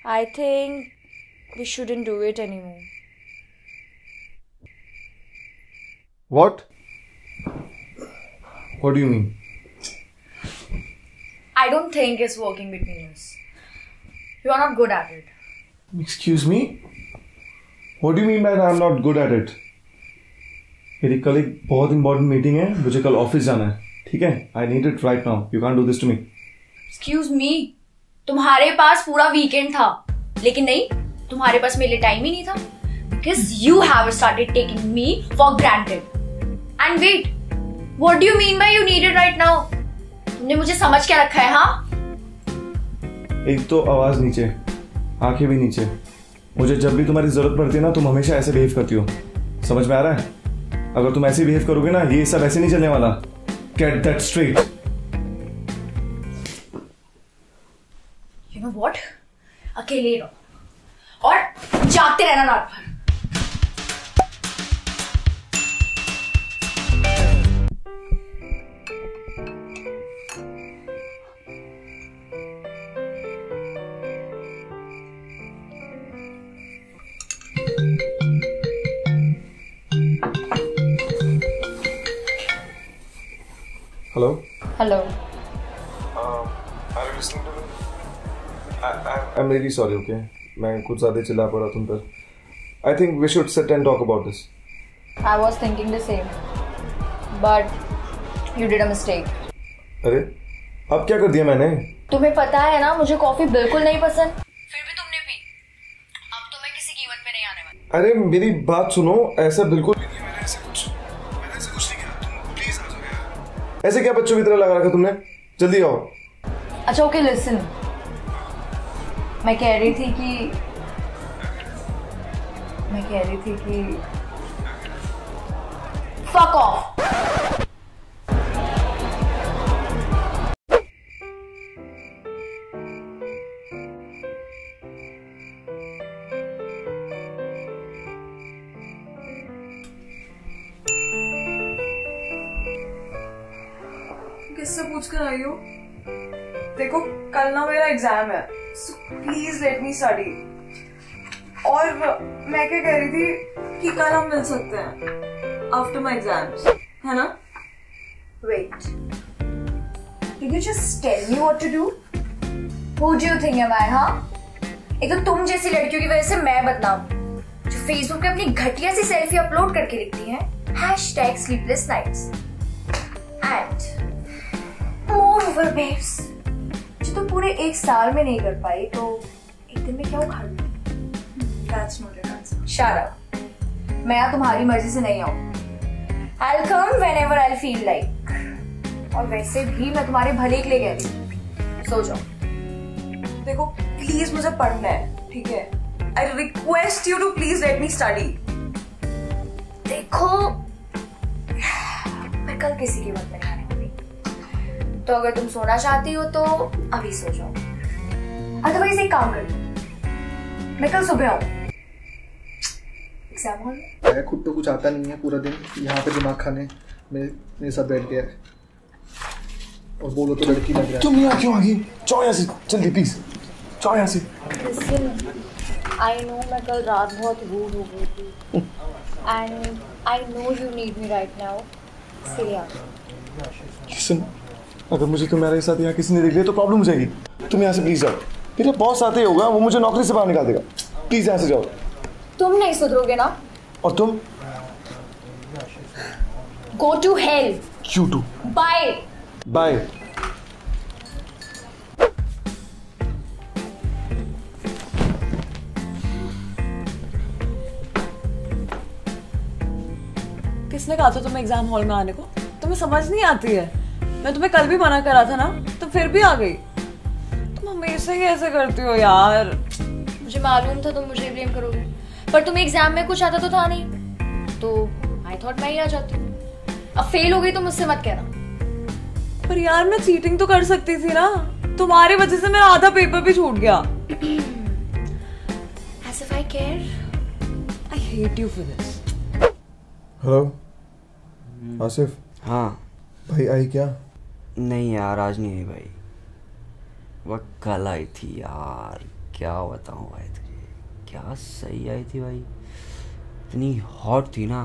I think we shouldn't do it anymore. What? What do you mean? I don't think it's working between us. You are not good at it. Excuse me? What do you mean by I'm not good at it? मेरी कल एक बहुत important meeting है, मुझे कल office जाना है, ठीक है? I need it right now. You can't do this to me. Excuse me? तुम्हारे पास पूरा वीकेंड था, लेकिन नहीं, तुम्हारे पास मेरे लिए टाइम ही नहीं था. Because you have started taking me for granted. And wait, what do you mean by you need it right now? तुमने मुझे समझ क्या रखा है, हाँ? एक तो आवाज नीचे, आंखें भी नीचे. मुझे जब भी तुम्हारी जरूरत पड़ती है ना, तुम हमेशा ऐसे बिहेव करती हो. समझ में आ रहा है? अगर तुम ऐसे बिहेव करोगे ना, ये सब ऐसे नहीं चलने वाला. Get that straight. You know what? अकेले रहो और जाते रहना रात भर. Hello? Hello. Are you listening to me? I'm really sorry, okay? मैं कुछ ज़्यादा चिल्ला पड़ा तुम पर. I think we should sit and talk about this. I was thinking the same, but you did a mistake. अरे, अब क्या कर दिया मैंने? तुम्हें पता है ना, मुझे कॉफी बिल्कुल नहीं पसंद. फिर भी तुमने पी. अब तो मैं किसी कीमत पे नहीं आने वाली. अरे मेरी बात सुनो, ऐसा बिल्कुल भी नहीं है. मैंने ऐसा कुछ नहीं किया. तुम प्लीज आ जाओ यार. ऐसे क्या बच्चों की तरह लगा रखा तुमने? जल्दी आओ. अच्छा ओके लिसन, मैं कह रही थी कि fuck off. किससे पूछ कर आई हो? देखो कल ना मेरा एग्जाम है, so please let me study. और मैं क्या कह रही थी कि कल हम मिल सकते हैं आफ्टर माय एग्जाम्स, है ना? Wait, did you just tell me what to do? Who do you think am I, हाँ? एक तो तुम जैसी लड़कियों की वजह से मैं बदनाम, जो फेसबुक पे अपनी घटिया सी सेल्फी अपलोड करके लिखती हैं #sleepless nights. And moreover babes, जो तुम पूरे एक साल में नहीं कर पाई तो एक दिन में क्या उखाड़ लो? That's not your answer. Shut up. मैं यहाँ तुम्हारी मर्जी से नहीं आऊँ. I'll come whenever I'll feel like. और वैसे भी मैं तुम्हारे भले के लिए कह रही हूँ. सो जाओ. देखो प्लीज मुझे पढ़ना है, ठीक है? I request you to please let me study. देखो मैं कल किसी की मत में आने वाली, तो अगर तुम सोना चाहती हो तो अभी सो जाओ. अदरवाइज एक काम करो, मैं कल सुबह आऊँ एग्जाम हॉल में. मैं खुद तो कुछ आता नहीं है, पूरा दिन यहाँ पे दिमाग खाने मेरे साथ बैठ गया है. और बोलो तो लड़की लग रहा है. तुम यहाँ क्यों आ गई? जाओ यहाँ से जल्दी, प्लीज जाओ यहाँ से. Listen, I know मैं कल रात बहुत रूड हो गई थी and I know you need me right now. इसलिए आ गई. Listen, अगर मुझे तुम्हारे साथ यहाँ किसी ने देख लिया तो प्रॉब्लम हो जाएगी. तुम यहाँ से प्लीज जाओ. मेरा बॉस आते ही होगा, वो मुझे नौकरी से बाहर निकाल देगा. प्लीज यहाँ से जाओ. तुम नहीं सुधरोगे ना? और तुम? Go to hell. You too. Bye. Bye. किसने कहा था तुम्हें एग्जाम हॉल में आने को? तुम्हें समझ नहीं आती है? मैं तुम्हें कल भी मना करा था ना, तो फिर भी आ गई. तुम हमेशा ही ऐसे करती हो यार. मुझे मालूम था तुम मुझे ब्लेम करोगे, पर तुम्हें एग्जाम में कुछ आता तो था नहीं, तो आई थॉट मैं ही आ जाती हूँ. अब फेल हो गई तो मुझसे मत कहना. पर यार मैं चीटिंग तो कर सकती थी ना. तुम्हारी वजह से मेरा आधा पेपर भी छूट गया. As if I care. I hate you for this. Hello Asif. हाँ भाई आई क्या? नहीं यार, आज नहीं है भाई. वह कल आई थी यार, क्या बताऊं भाई तुझे, क्या सही आई थी भाई, इतनी हॉट थी ना,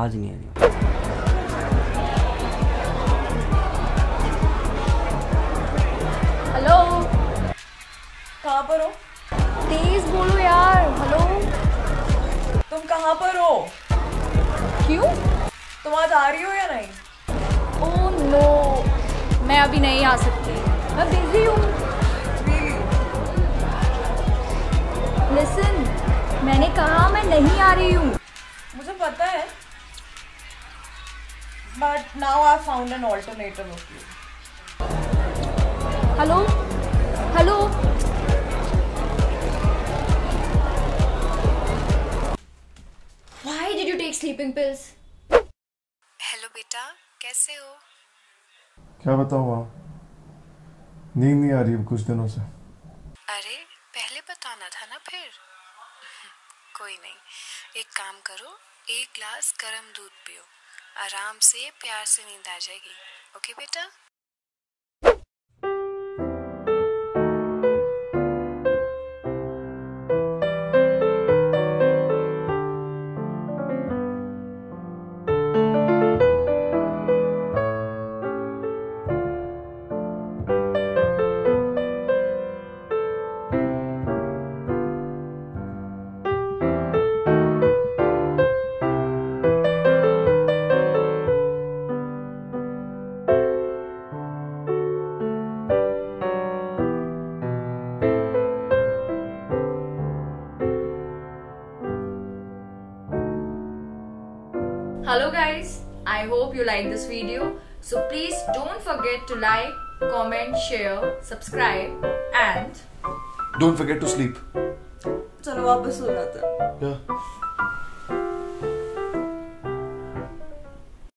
आज नहीं आनी। हेलो, कहाँ पर हो? तेज बोलो यार। हेलो, तुम कहाँ पर हो? क्यों? तुम आज आ रही हो या नहीं? ओह नो, मैं अभी नहीं आ सकती, मैं बिजी हूँ। Really? लिसन, मैंने कहा मैं नहीं आ रही हूँ। मुझे पता है, but now I found an alternative of you. Hello hello, Why did you take sleeping pills? Hello बेटा, कैसे हो? क्या बताऊँ माँ, नींद नहीं आ रही है कुछ दिनों से। अरे पहले बताना था ना फिर। कोई नहीं, एक काम करो, एक ग्लास गर्म दूध पियो, आराम से प्यार से नींद आ जाएगी। ओके बेटा? Hello guys, I hope you like this video. So please don't forget to like, comment, share, subscribe and Don't forget to sleep. चलो वापस हो जाते हैं। Yeah.